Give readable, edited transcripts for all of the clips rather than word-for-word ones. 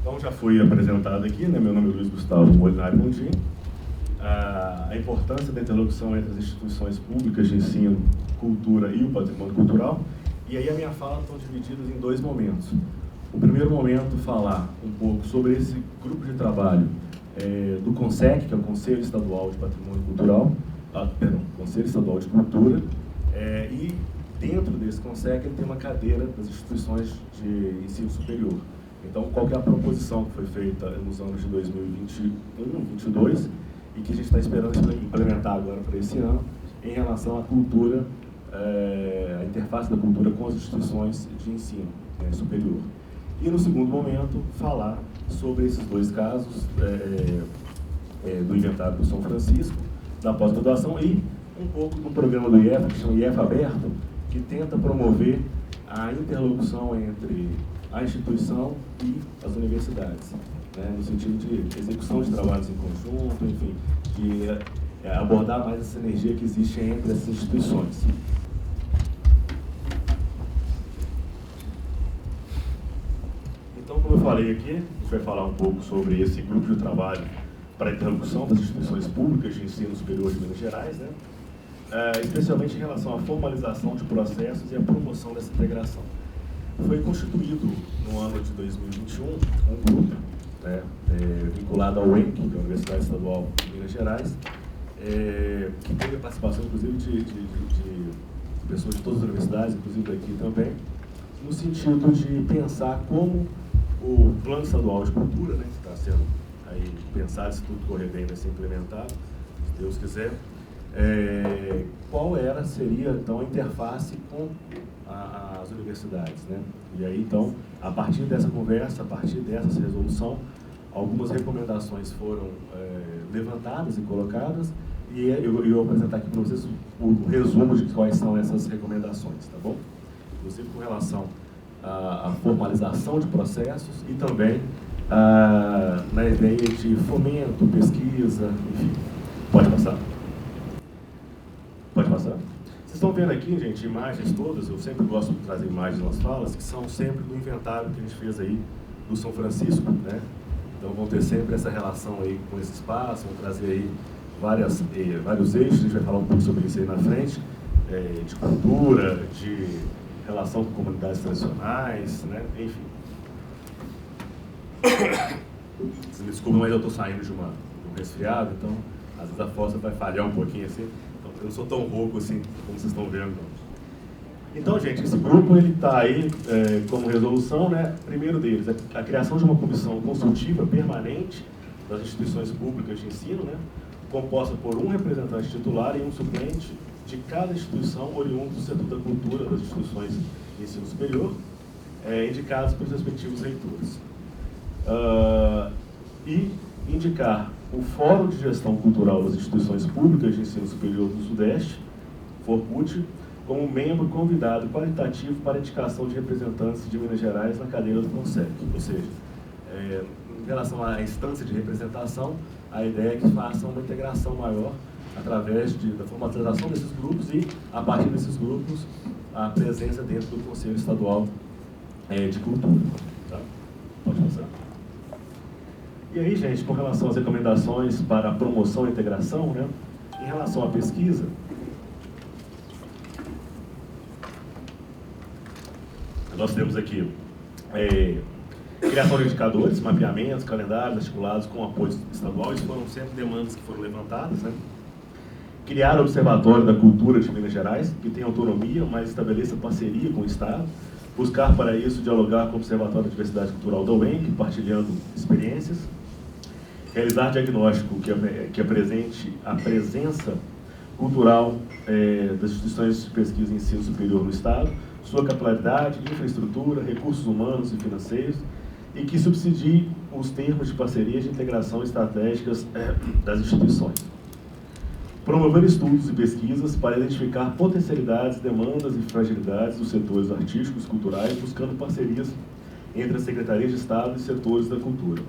Então, já fui apresentado aqui, né? Meu nome é Luiz Gustavo Molinari Gondim. A importância da interlocução entre as instituições públicas de ensino, cultura e o patrimônio cultural. E aí a minha fala estão divididas em dois momentos. O primeiro momento, falar um pouco sobre esse grupo de trabalho do CONSEC, que é o Conselho Estadual de Patrimônio Cultural, Conselho Estadual de Cultura, e dentro desse CONSEC ele tem uma cadeira das instituições de ensino superior. Então, qual que é a proposição que foi feita nos anos de 2021 e 2022 e que a gente está esperando implementar agora para esse ano em relação à cultura, a interface da cultura com as instituições de ensino superior. E no segundo momento, falar sobre esses dois casos do inventário do São Francisco, da pós-graduação e um pouco do programa do IEF, que chama IEF Aberto, que tenta promover a interlocução entre a instituição e as universidades, né, no sentido de execução de trabalhos em conjunto, enfim, de abordar mais essa energia que existe entre essas instituições. Então, como eu falei aqui, a gente vai falar um pouco sobre esse grupo de trabalho para a interlocução das instituições públicas de ensino superior de Minas Gerais, né, especialmente em relação à formalização de processos e à promoção dessa integração. Foi constituído no ano de 2021 um grupo vinculado ao UENC, que é a Universidade Estadual de Minas Gerais, que teve a participação, inclusive, de pessoas de todas as universidades, inclusive daqui também, no sentido de pensar como o Plano Estadual de Cultura, né, que está sendo aí pensado, se tudo correr bem, vai ser implementado, se Deus quiser, qual seria então a interface com as universidades, né? E aí então, a partir dessa conversa, a partir dessa resolução, algumas recomendações foram levantadas e colocadas, e eu vou apresentar aqui para vocês o resumo de quais são essas recomendações, tá bom? Inclusive com relação à formalização de processos e também na ideia de fomento, pesquisa, enfim. Pode passar? Pode passar? Vocês estão vendo aqui, gente, imagens todas, eu sempre gosto de trazer imagens nas falas, que são sempre do inventário que a gente fez aí do São Francisco, né? Então vão ter sempre essa relação aí com esse espaço, vão trazer aí vários eixos, a gente vai falar um pouco sobre isso aí na frente, de cultura, de relação com comunidades tradicionais, né? Enfim. Vocês me desculpem, mas eu estou saindo de um resfriado, então às vezes a força vai falhar um pouquinho assim. Eu não sou tão rouco assim, como vocês estão vendo. Então, gente, esse grupo está aí como resolução, né? Primeiro deles, a criação de uma comissão consultiva permanente das instituições públicas de ensino, né? Composta por um representante titular e um suplente de cada instituição oriundo do setor da cultura das instituições de ensino superior, indicados pelos respectivos reitores. E indicar o Fórum de Gestão Cultural das Instituições Públicas de Ensino Superior do Sudeste, FORPUT, como membro convidado qualitativo para indicação de representantes de Minas Gerais na cadeira do CONSEC. Ou seja, em relação à instância de representação, a ideia é que faça uma integração maior através da formalização desses grupos e, a partir desses grupos, a presença dentro do Conselho Estadual de Cultura. Tá? Pode passar. E aí, gente, com relação às recomendações para a promoção e integração, né, em relação à pesquisa, nós temos aqui criação de indicadores, mapeamentos, calendários articulados com apoio estadual, isso foram sempre demandas que foram levantadas, né? Criar o Observatório da Cultura de Minas Gerais, que tem autonomia, mas estabeleça parceria com o Estado, buscar para isso dialogar com o Observatório da Diversidade Cultural da UENC, partilhando experiências, realizar diagnóstico que apresente a presença cultural das instituições de pesquisa e ensino superior no Estado, sua capilaridade, infraestrutura, recursos humanos e financeiros, e que subsidie os termos de parcerias de integração estratégicas das instituições. Promover estudos e pesquisas para identificar potencialidades, demandas e fragilidades dos setores artísticos e culturais, buscando parcerias entre as secretarias de Estado e setores da cultura.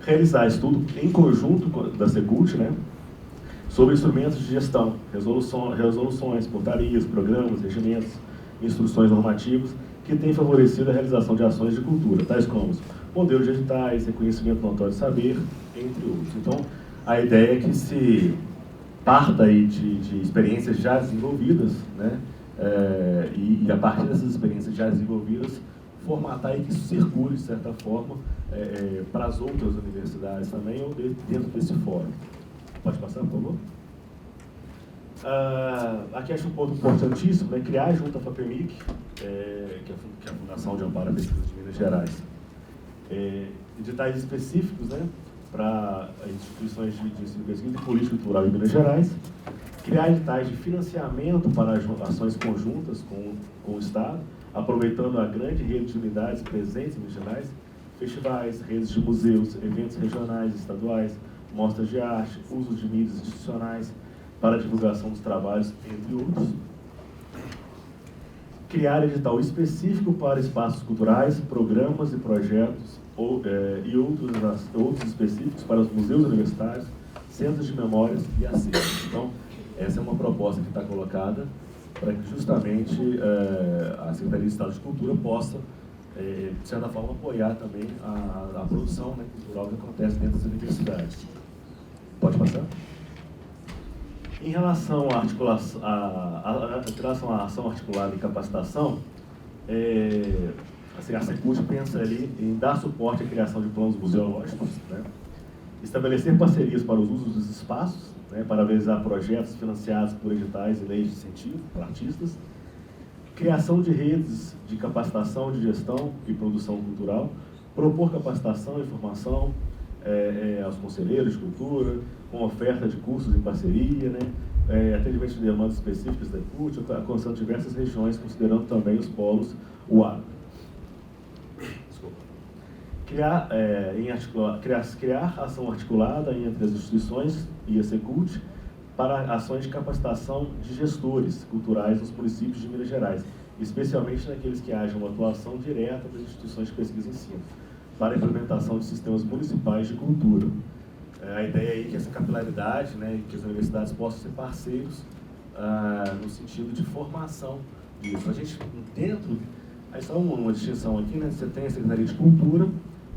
Realizar estudo em conjunto da Secult, né, sobre instrumentos de gestão, resoluções, portarias, programas, regimentos, instruções normativas que têm favorecido a realização de ações de cultura, tais como modelo de editais, reconhecimento notório de saber, entre outros. Então, a ideia é que se parta aí de experiências já desenvolvidas, né? E a partir dessas experiências já desenvolvidas, formatar e que isso circule, de certa forma, para as outras universidades também, ou dentro desse fórum. Pode passar, por favor? Aqui acho um ponto importantíssimo, né? Criar junto à FAPEMIC, que é a Fundação de Amparo à Pesquisa de Minas Gerais, editais específicos, né, para instituições de ensino, pesquisa e política cultural em Minas Gerais, criar editais de financiamento para ações conjuntas com o Estado, aproveitando a grande rede de unidades presentes em Minas Gerais, festivais, redes de museus, eventos regionais, estaduais, mostras de arte, uso de mídias institucionais para a divulgação dos trabalhos, entre outros. Criar edital específico para espaços culturais, programas e projetos e outros específicos para os museus universitários, centros de memórias e acervos. Então, essa é uma proposta que está colocada para que justamente a Secretaria de Estado de Cultura possa, de certa forma, apoiar também a produção, né, cultural que acontece dentro das universidades. Pode passar? Em relação à ação articulada e capacitação, a Secult pensa ali em dar suporte à criação de planos museológicos, né? Estabelecer parcerias para os usos dos espaços, né, para realizar projetos financiados por editais e leis de incentivo para artistas, criação de redes de capacitação de gestão e produção cultural, propor capacitação e formação aos conselheiros de cultura, com oferta de cursos em parceria, né, atendimento de demandas específicas da CUT, alcançando diversas regiões, considerando também os polos UA. Criar ação articulada entre as instituições e a Secult para ações de capacitação de gestores culturais nos municípios de Minas Gerais, especialmente naqueles que hajam uma atuação direta das instituições de pesquisa e ensino, para a implementação de sistemas municipais de cultura. A ideia é que essa capilaridade, né, que as universidades possam ser parceiros no sentido de formação disso. A gente, dentro, aí só uma distinção aqui, né, você tem a Secretaria de Cultura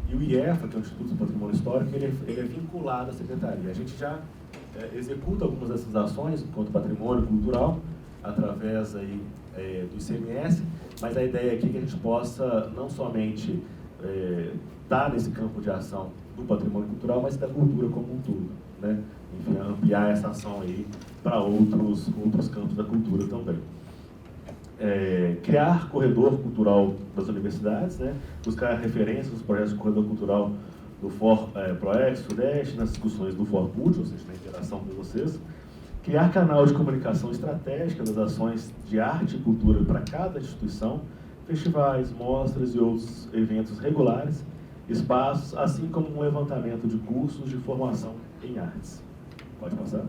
e o IEFA, que é o Instituto do Patrimônio Histórico, ele é vinculado à Secretaria. A gente já executa algumas dessas ações enquanto patrimônio cultural, através aí, do ICMS, mas a ideia aqui é que a gente possa não somente estar nesse campo de ação do patrimônio cultural, mas da cultura como um todo, né? Enfim, ampliar essa ação aí para outros campos da cultura também. Criar corredor cultural das universidades, né? Buscar referências dos projetos de corredor cultural do FOR ProEx, Sudeste, nas discussões do FOR Cult, ou seja, na interação com vocês. Criar canal de comunicação estratégica das ações de arte e cultura para cada instituição, festivais, mostras e outros eventos regulares, espaços, assim como um levantamento de cursos de formação em artes. Pode passar?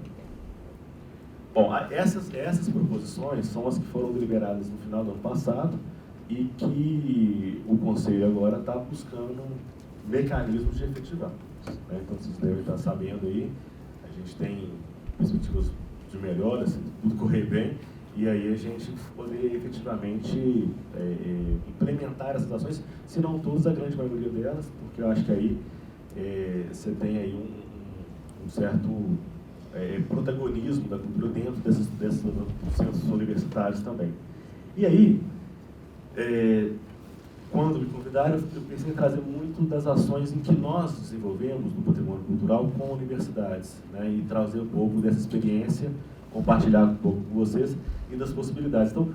Bom, essas proposições são as que foram deliberadas no final do ano passado e que o Conselho agora está buscando mecanismos de efetivar, né? Então, vocês devem estar sabendo aí, a gente tem perspectivas de melhora, se tudo correr bem, e aí a gente poder efetivamente implementar essas ações, se não todas, a grande maioria delas, porque eu acho que aí você tem aí um certo protagonismo da cultura dentro desses centros universitários também. E aí, quando me convidaram, eu pensei em trazer muito das ações em que nós desenvolvemos no patrimônio cultural com universidades, né, e trazer um pouco dessa experiência, compartilhar um pouco com vocês e das possibilidades. Então,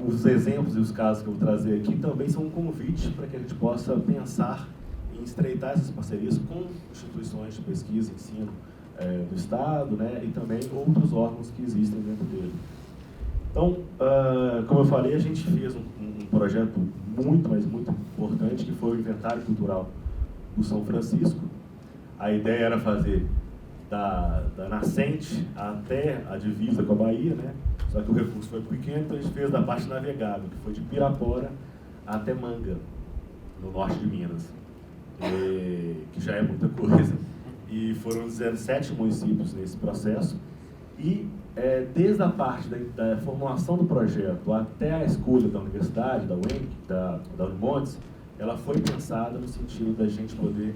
os exemplos e os casos que eu vou trazer aqui também são um convite para que a gente possa pensar em estreitar essas parcerias com instituições de pesquisa e ensino do Estado, né, e também outros órgãos que existem dentro dele. Então, como eu falei, a gente fez um projeto muito, mas muito importante, que foi o Inventário Cultural do São Francisco. A ideia era fazer da nascente até a divisa com a Bahia, né? Só que o recurso foi pequeno, então a gente fez da parte navegável, que foi de Pirapora até Manga, no norte de Minas, que já é muita coisa. E foram 17 municípios nesse processo. E desde a parte da formulação do projeto até a escolha da universidade, da UENC, da Unimontes, ela foi pensada no sentido da gente poder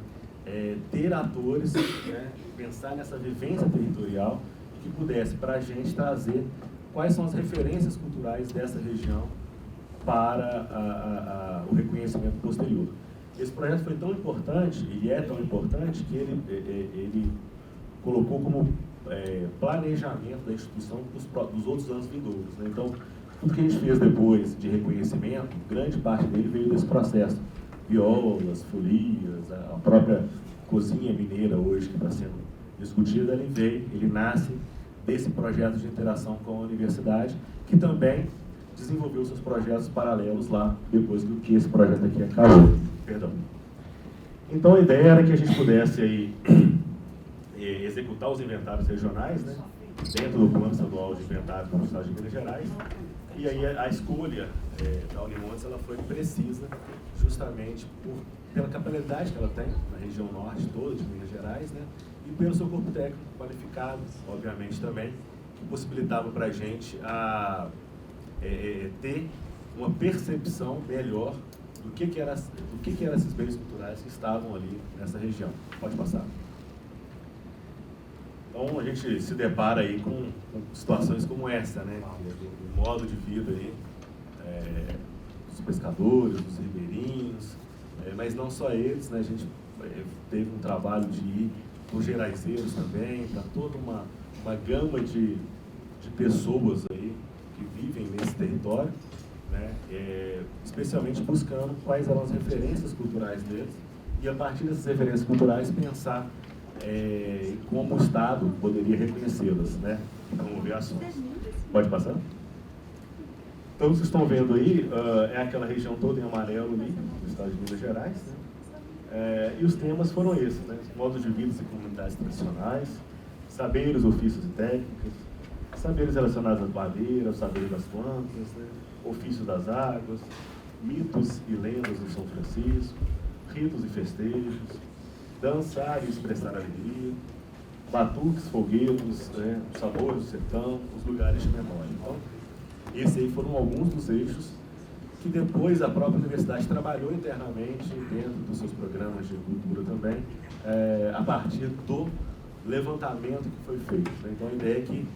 ter atores, né, pensar nessa vivência territorial que pudesse para a gente trazer quais são as referências culturais dessa região para o reconhecimento posterior. Esse projeto foi tão importante, e é tão importante, que ele colocou como planejamento da instituição dos outros anos vindouros, né? Então, tudo que a gente fez depois de reconhecimento, grande parte dele veio desse processo. Violas, folias, a própria cozinha mineira hoje que está sendo discutida, ele nasce desse projeto de interação com a universidade, que também desenvolveu seus projetos paralelos lá, depois do que esse projeto aqui acabou. Perdão. Então a ideia era que a gente pudesse aí, executar os inventários regionais, né, dentro do Plano Estadual de Inventários do Estado de Minas Gerais, e aí a escolha da Unimontes ela foi precisa justamente pela capilaridade que ela tem na região norte toda de Minas Gerais, né, e pelo seu corpo técnico qualificado, obviamente também, que possibilitava para a gente ter uma percepção melhor do que eram esses bens culturais que estavam ali nessa região. Pode passar. Então a gente se depara aí com situações como essa, né? Do modo de vida aí, dos pescadores, dos ribeirinhos, mas não só eles, né? A gente teve um trabalho de ir com os geraizeiros também, para toda uma gama de pessoas aí que vivem nesse território, né? Especialmente buscando quais eram as referências culturais deles e a partir dessas referências culturais pensar como o Estado poderia reconhecê-las, né? Como ver ações. Pode passar? Então, vocês estão vendo aí, é aquela região toda em amarelo ali, do Estado de Minas Gerais, né? E os temas foram esses, né? Modos de vida e comunidades tradicionais, saberes, ofícios e técnicas, saberes relacionados às madeiras, saberes das plantas, né? Ofício das águas, mitos e lendas do São Francisco, ritos e festejos, dançar e expressar alegria, batuques, foguetos, né? Os sabores do sertão, os lugares de memória. Então, esses aí foram alguns dos eixos que depois a própria universidade trabalhou internamente dentro dos seus programas de cultura também, a partir do levantamento que foi feito, né? Então, a ideia é que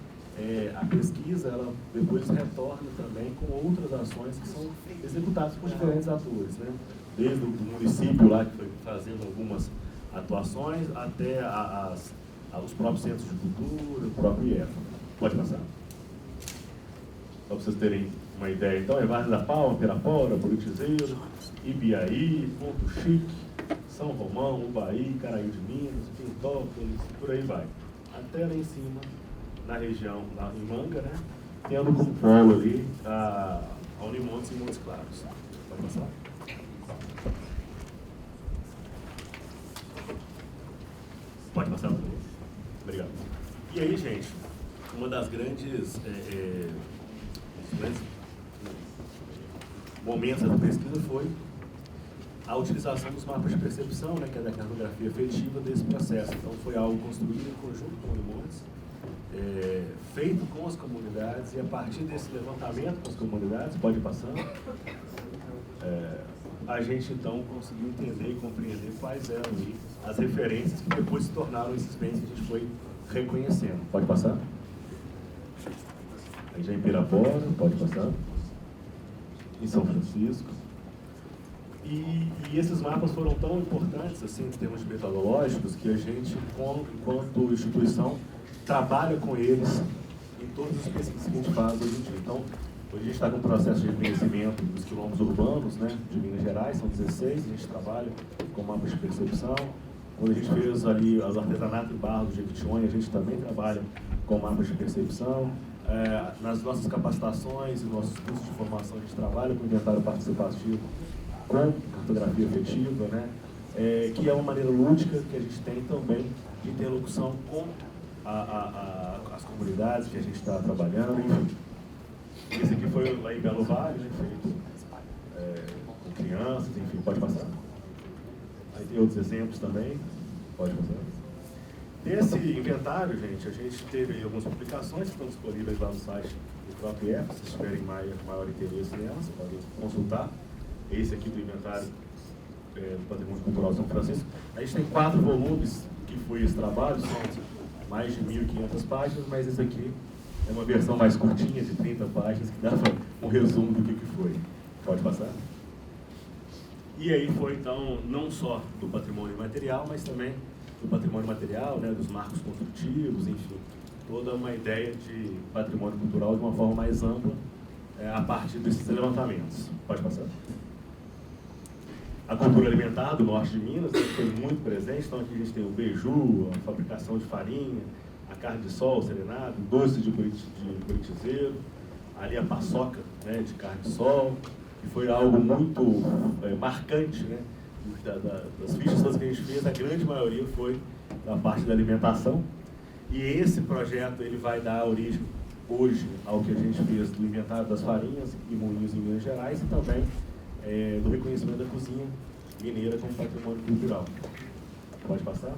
a pesquisa, ela depois retorna também com outras ações que são executadas por diferentes atores, né? Desde o município lá, que foi fazendo algumas atuações, até os próprios centros de cultura, o próprio IEFA. Pode passar? Só para vocês terem uma ideia. Então, Várzea da Palma, Pirapora, Buritizeiro, Ibiaí, Ponto Chique, São Romão, Ubaí, Caraí de Minas, Pintópolis, por aí vai. Até lá em cima, na região, lá em Manga, né? Tendo como polo ali a Unimontes e Montes Claros. Pode passar? Pode passar, por favor. Obrigado. E aí, gente, uma das grandes momentos da pesquisa foi a utilização dos mapas de percepção, né, que é da cartografia efetiva desse processo. Então, foi algo construído em conjunto com o Unimontes, feito com as comunidades, e a partir desse levantamento com as comunidades, pode ir passando, a gente então conseguiu entender e compreender quais eram aí as referências que depois se tornaram esses bens que a gente foi reconhecendo. Pode passar? Aí já em Pirapora, pode passar. Em São Francisco. E esses mapas foram tão importantes, assim, em termos metodológicos, que a gente, enquanto instituição, trabalha com eles em todas as pesquisas que a gente faz hoje em dia. Então, hoje a gente está com um processo de reconhecimento dos quilombos urbanos, né, de Minas Gerais, são 16, a gente trabalha com mapas de percepção. Quando a gente fez ali os artesanatos de barro do Jequitinhonha, a gente também trabalha com mapas de percepção. Nas nossas capacitações e nossos cursos de formação, a gente trabalha com inventário participativo, com cartografia efetiva, né, que é uma maneira lúdica que a gente tem também de interlocução com as comunidades que a gente está trabalhando, enfim. Esse aqui foi lá em Belo Vale, né, feito com crianças, enfim, pode passar. Aí tem outros exemplos também, pode passar. Desse inventário, gente, a gente teve aí algumas publicações que estão disponíveis lá no site do próprio IEFA, se tiverem maior interesse nelas, podem consultar. Esse aqui do inventário do Patrimônio Cultural de São Francisco. A gente tem 4 volumes que foi esse trabalho, são mais de 1.500 páginas, mas esse aqui é uma versão mais curtinha, de 30 páginas, que dá um resumo do que foi. Pode passar? E aí foi, então, não só do patrimônio material, mas também do patrimônio material, né, dos marcos construtivos, enfim, toda uma ideia de patrimônio cultural de uma forma mais ampla, a partir desses levantamentos. Pode passar? A cultura alimentar do norte de Minas, né, foi muito presente. Então aqui a gente tem o beiju, a fabricação de farinha, a carne de sol, serenado, doce de buritizeiro, ali a paçoca, né, de carne de sol, que foi algo muito marcante, né, das fichas todas que a gente fez, a grande maioria foi da parte da alimentação. E esse projeto ele vai dar origem hoje ao que a gente fez do inventário das farinhas e moinhos em Minas Gerais e também do reconhecimento da cozinha mineira como patrimônio cultural. Pode passar?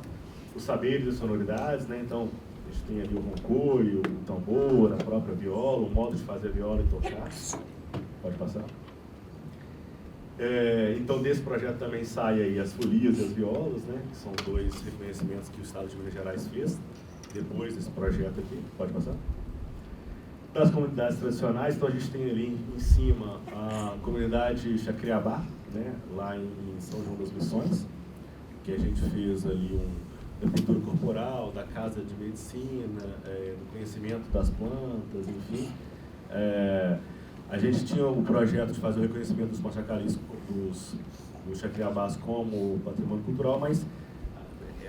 Os saberes e sonoridades, né? Então, a gente tem ali o roncoio, o tambor, a própria viola, o modo de fazer a viola e tocar. Pode passar? Então, desse projeto também sai aí as folias e as violas, né? Que são 2 reconhecimentos que o Estado de Minas Gerais fez depois desse projeto aqui. Pode passar? Das comunidades tradicionais, então a gente tem ali em cima a comunidade Chacriabá, né, lá em São João das Missões, que a gente fez ali da cultura corporal, da casa de medicina, do conhecimento das plantas, enfim. A gente tinha o projeto de fazer o reconhecimento dos machacalis, dos Chacriabás como patrimônio cultural, mas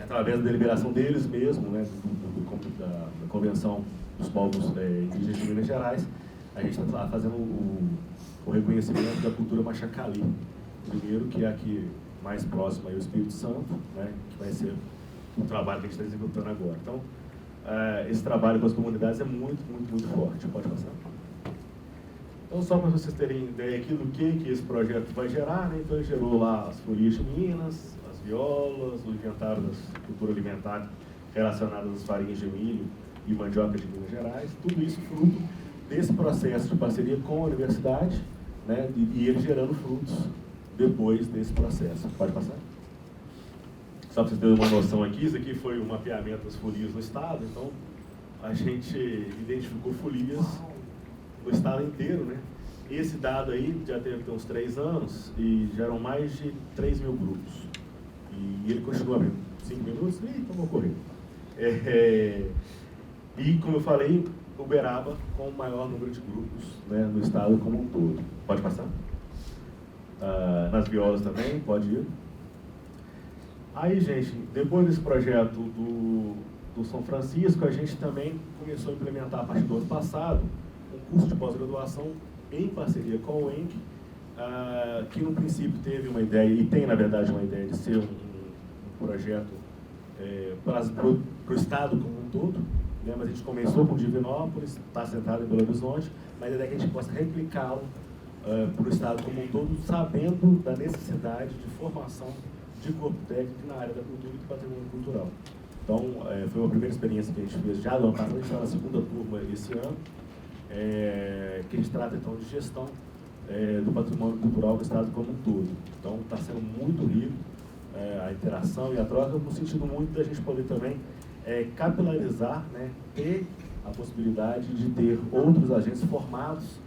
através da deliberação deles mesmo, né, da Convenção dos povos indígenas de Minas Gerais, a gente está fazendo o reconhecimento da cultura Machacali, primeiro, que é aqui mais próxima ao Espírito Santo, né, que vai ser o trabalho que a gente está executando agora. Então, esse trabalho com as comunidades é muito, muito, muito forte. Pode passar? Então, só para vocês terem ideia aqui do que esse projeto vai gerar, né? Então, ele gerou lá as folias de Minas, as violas, o inventário da cultura alimentar relacionada às farinhas de milho e mandioca de Minas Gerais, tudo isso fruto desse processo de parceria com a universidade, né, e ele gerando frutos depois desse processo. Pode passar? Só para vocês terem uma noção aqui, isso aqui foi o mapeamento das folias no estado, então a gente identificou folias no estado inteiro, né? Esse dado aí já teve uns 3 anos e já eram mais de 3.000 grupos. E ele continua abrindo 5 minutos, e estamos correndo. E, como eu falei, Uberaba com o maior número de grupos, né, no estado como um todo. Pode passar? Nas violas também, pode ir. Aí, gente, depois desse projeto do São Francisco, a gente também começou a implementar, a partir do ano passado, um curso de pós-graduação em parceria com o ENC, que no princípio teve uma ideia, e tem, na verdade, uma ideia de ser um projeto para o estado como um todo, né? Mas a gente começou com Divinópolis, está sentado em Belo Horizonte, mas a ideia é que a gente possa replicá-lo para o estado como um todo, sabendo da necessidade de formação de corpo técnico na área da cultura e do patrimônio cultural. Então, foi uma primeira experiência que a gente fez já no ano passado, a gente está na segunda turma esse ano, que a gente trata então de gestão do patrimônio cultural do estado como um todo. Então, está sendo muito rico a interação e a troca, no sentido muito da gente poder também capilarizar, né, ter a possibilidade de ter outros agentes formados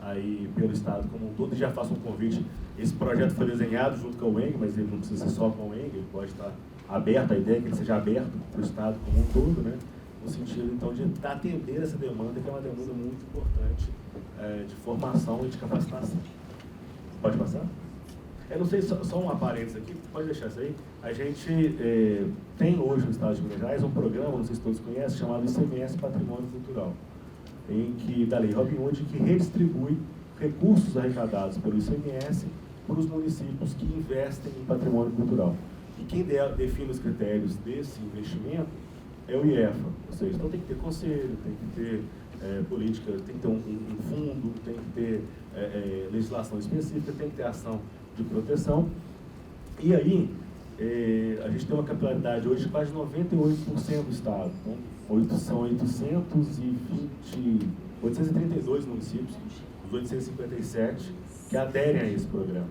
aí pelo estado como um todo. E já faço um convite, esse projeto foi desenhado junto com a UENG, mas ele não precisa ser só com a UENG, ele pode estar aberto, a ideia é que ele seja aberto para o estado como um todo, né, no sentido então de atender essa demanda, que é uma demanda muito importante de formação e de capacitação. Pode passar? Eu não sei, só um parênteses aqui, pode deixar isso aí. A gente tem hoje no estado de Minas Gerais um programa, não sei se todos conhecem, chamado ICMS Patrimônio Cultural, da Lei Robin Hood, que redistribui recursos arrecadados pelo ICMS para os municípios que investem em patrimônio cultural. E quem define os critérios desse investimento é o IEFA, ou seja, então tem que ter conselho, tem que ter política, tem que ter um fundo, tem que ter legislação específica, tem que ter ação de proteção. E aí, a gente tem uma capilaridade hoje de quase 98% do estado. Então, são 832 municípios, os 857 que aderem a esse programa.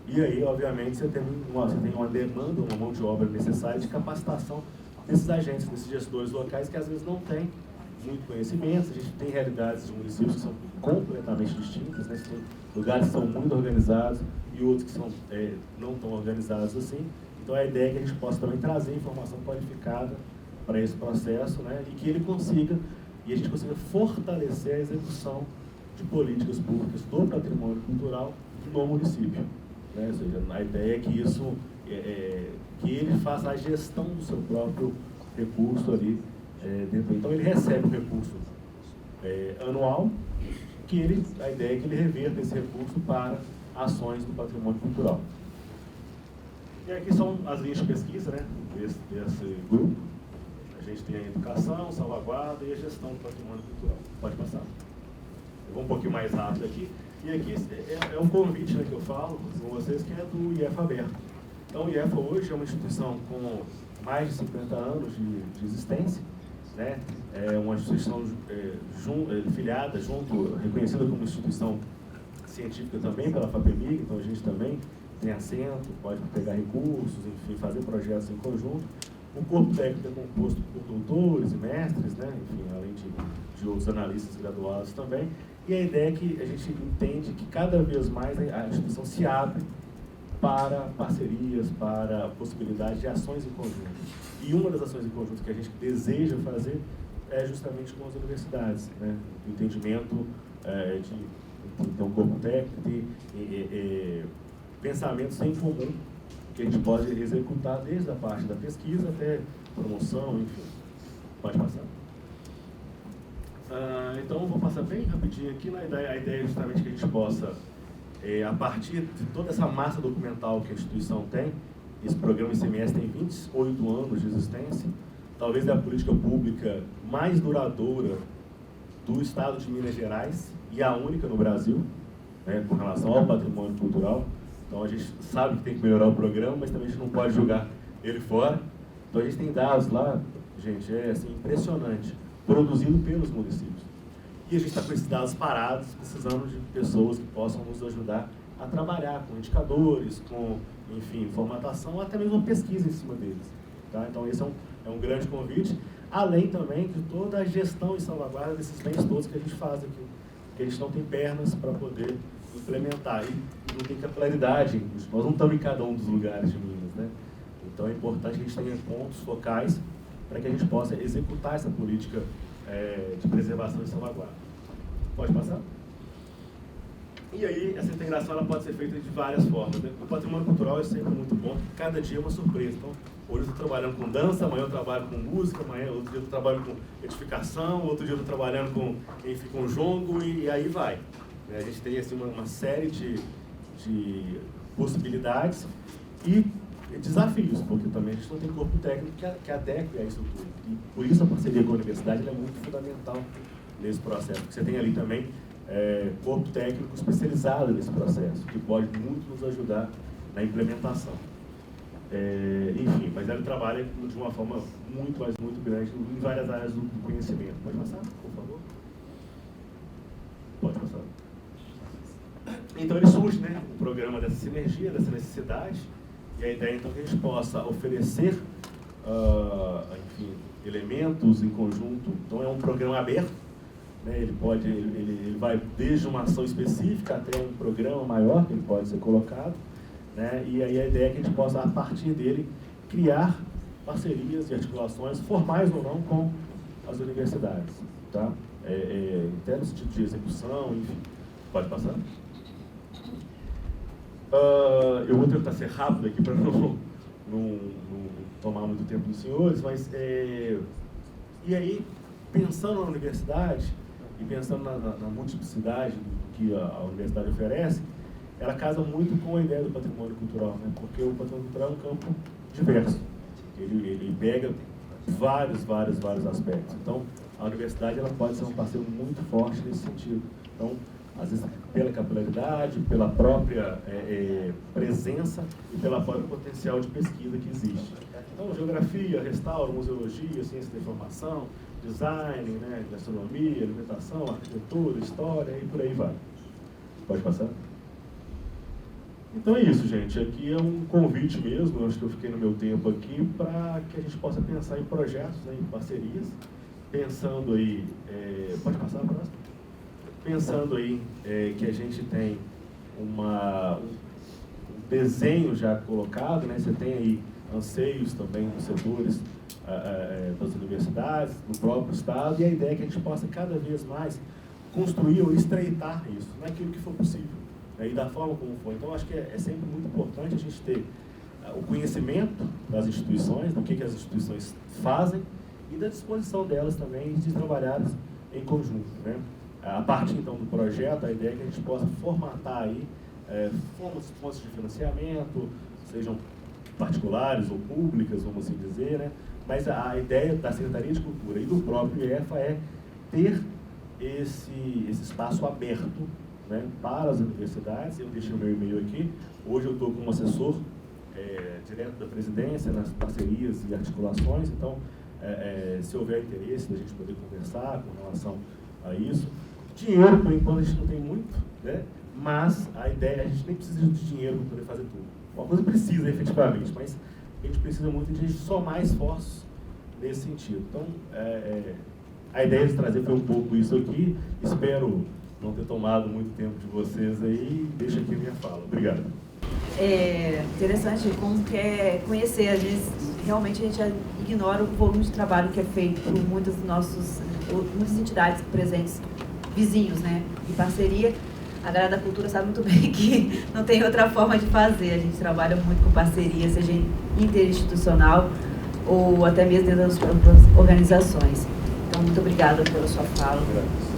E aí, obviamente, você tem uma demanda, uma mão de obra necessária de capacitação desses agentes, desses gestores locais que às vezes não têm muito conhecimento. A gente tem realidades de municípios que são completamente distintas, né? Tem lugares que são muito organizados e outros que são não tão organizados assim. Então a ideia é que a gente possa também trazer informação qualificada para esse processo, né? E que ele consiga, e a gente consiga fortalecer a execução de políticas públicas do patrimônio cultural no município, né? Ou seja, a ideia é que isso, que ele faça a gestão do seu próprio recurso ali dentro. Então ele recebe o recurso anual, a ideia é que ele reverta esse recurso para ações do patrimônio cultural. E aqui são as linhas de pesquisa, né, desse grupo. A gente tem a educação, salvaguarda e a gestão do patrimônio cultural. Pode passar. Eu vou um pouquinho mais rápido aqui. E aqui é um convite, né, que eu falo com vocês, que é do IEFA aberto. Então o IEFA hoje é uma instituição com mais de 50 anos de existência, né? É uma instituição filiada, reconhecida como instituição científica também pela FAPEMIG, então a gente também tem assento, pode pegar recursos, enfim, fazer projetos em conjunto. O corpo técnico é composto por doutores e mestres, né? Enfim, além de outros analistas graduados também. E a ideia é que a gente entende que cada vez mais a instituição se abre para parcerias, para possibilidade de ações em conjunto. E uma das ações em conjunto que a gente deseja fazer é justamente com as universidades, né? O entendimento de ter um corpo técnico, de pensamentos em comum que a gente pode executar desde a parte da pesquisa até promoção, enfim. Pode passar. Então, eu vou passar bem rapidinho aqui. A ideia é justamente que a gente possa, a partir de toda essa massa documental que a instituição tem, esse programa ICMS tem 28 anos de existência, talvez é a política pública mais duradoura do estado de Minas Gerais e a única no Brasil, né, com relação ao patrimônio cultural. Então a gente sabe que tem que melhorar o programa, mas também a gente não pode jogar ele fora. Então a gente tem dados lá, gente, assim, impressionante, produzido pelos municípios. E a gente está com esses dados parados, precisando de pessoas que possam nos ajudar a trabalhar com indicadores, com, enfim, formatação, até mesmo uma pesquisa em cima deles. Tá? Então esse é um grande convite, além também de toda a gestão e salvaguarda desses bens todos que a gente faz aqui, que a gente não tem pernas para poder implementar, e não tem capilaridade, nós não estamos em cada um dos lugares de Minas, né? Então é importante que a gente tenha pontos focais para que a gente possa executar essa política de preservação e salvaguarda. Pode passar? E aí, essa integração ela pode ser feita de várias formas, né? O patrimônio cultural é sempre muito bom, cada dia é uma surpresa. Então, hoje eu estou trabalhando com dança, amanhã eu trabalho com música, outro dia eu trabalho com edificação, outro dia eu estou trabalhando com jongo e aí vai. A gente tem assim, uma série de possibilidades e desafios, porque também a gente não tem corpo técnico que adeque a isso tudo. E por isso a parceria com a universidade é muito fundamental nesse processo, porque você tem ali também corpo técnico especializado nesse processo, que pode muito nos ajudar na implementação. Enfim, mas ele trabalha de uma forma muito grande em várias áreas do conhecimento. Pode passar, por favor? Pode passar. Então ele surge, né, o programa dessa sinergia, dessa necessidade, e a ideia então é que a gente possa oferecer, enfim, elementos em conjunto. Então é um programa aberto, né, ele vai desde uma ação específica até um programa maior que ele pode ser colocado, né, e aí a ideia é que a gente possa, a partir dele, criar parcerias e articulações, formais ou não, com as universidades, tá? Em termos de execução, enfim. Pode passar? Eu vou tentar ser rápido aqui para não tomar muito tempo dos senhores, mas e aí, pensando na universidade e pensando na multiplicidade do que a universidade oferece, ela casa muito com a ideia do patrimônio cultural, né? Porque o patrimônio cultural é um campo diverso, ele pega vários aspectos. Então, a universidade ela pode ser um parceiro muito forte nesse sentido. Então, às vezes pela capilaridade, pela própria presença e pela própria potencial de pesquisa que existe. Então, geografia, restauro, museologia, ciência da informação, design, né, gastronomia, alimentação, arquitetura, história e por aí vai. Pode passar? Então é isso, gente. Aqui é um convite mesmo, eu acho que eu fiquei no meu tempo aqui, para que a gente possa pensar em projetos, né, em parcerias, pensando aí, pode passar a próxima? Pensando aí que a gente tem um desenho já colocado, né, você tem aí anseios também dos setores das universidades, do próprio Estado, e a ideia é que a gente possa cada vez mais construir ou estreitar isso, naquilo que for possível, né, e da forma como for. Então, acho que é sempre muito importante a gente ter o conhecimento das instituições, do que as instituições fazem, e da disposição delas também de trabalharem em conjunto, né? A partir, então, do projeto, a ideia é que a gente possa formatar aí fontes de financiamento, sejam particulares ou públicas, vamos assim dizer, né? Mas a ideia da Secretaria de Cultura e do próprio IEFA é ter esse espaço aberto, né, para as universidades. Eu deixei o meu e-mail aqui. Hoje eu estou como assessor direto da presidência, nas parcerias e articulações. Então, se houver interesse da gente poder conversar com relação a isso. Dinheiro, por enquanto, a gente não tem muito, né? Mas a ideia, a gente nem precisa de dinheiro para poder fazer tudo. Uma coisa precisa, efetivamente, mas a gente precisa muito de somar esforços nesse sentido. Então, a ideia de trazer foi um pouco isso aqui. Espero não ter tomado muito tempo de vocês aí. Deixa aqui a minha fala. Obrigado. É interessante como quer conhecer. Às vezes, realmente, a gente ignora o volume de trabalho que é feito por muitas entidades presentes, vizinhos, né, em parceria. A galera da cultura sabe muito bem que não tem outra forma de fazer. A gente trabalha muito com parceria, seja interinstitucional ou até mesmo dentro das organizações. Então, muito obrigada pela sua fala. Obrigado.